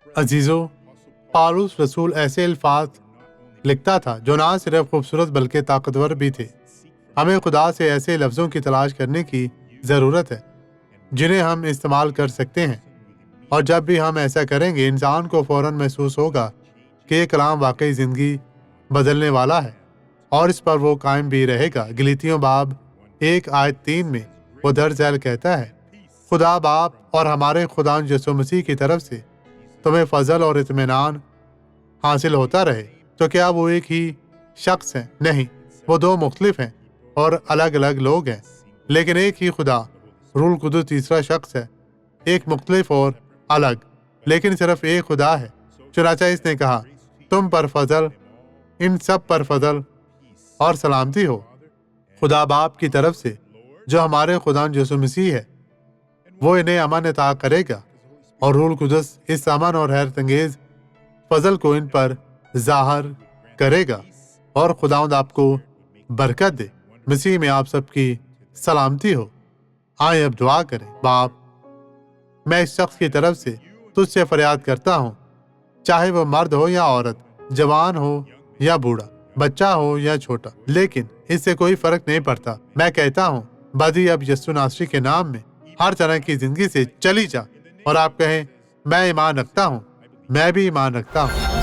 عزیزو، پالوس رسول ایسے الفاظ لکھتا تھا جو نہ صرف خوبصورت بلکہ طاقتور بھی تھے۔ ہمیں خدا سے ایسے لفظوں کی تلاش کرنے کی ضرورت ہے جنہیں ہم استعمال کر سکتے ہیں، اور جب بھی ہم ایسا کریں گے انسان کو فوراً محسوس ہوگا کہ یہ کلام واقعی زندگی بدلنے والا ہے، اور اس پر وہ قائم بھی رہے گا۔ گلاطیوں باب 1:3 میں وہ درج ذیل کہتا ہے، خدا باپ اور ہمارے خدا یسوع مسیح کی طرف سے تمہیں فضل اور اطمینان حاصل ہوتا رہے۔ تو کیا وہ ایک ہی شخص ہیں؟ نہیں، وہ دو مختلف ہیں اور الگ الگ لوگ ہیں، لیکن ایک ہی خدا روح القدس تیسرا شخص ہے، ایک مختلف اور الگ لیکن صرف ایک خدا ہے۔ چنانچہ اس نے کہا، تم پر فضل، ان سب پر فضل اور سلامتی ہو خدا باپ کی طرف سے جو ہمارے خدا یسوع مسیح ہے۔ وہ انہیں امن عطا کرے گا، اور روح القدس اس امن اور حیرت انگیز فضل کو ان پر ظاہر کرے گا، اور خداوند آپ کو برکت دے۔ مسیح میں آپ سب کی سلامتی ہو۔ آئیں اب دعا کریں۔ باپ، میں اس شخص کی طرف سے تجھ سے فریاد کرتا ہوں، چاہے وہ مرد ہو یا عورت، جوان ہو یا بوڑھا، بچہ ہو یا چھوٹا، لیکن اس سے کوئی فرق نہیں پڑتا۔ میں کہتا ہوں بدی اب یسوع ناصری کے نام میں ہر طرح کی زندگی سے چلی جا، اور آپ کہیں میں ایمان رکھتا ہوں، میں بھی ایمان رکھتا ہوں۔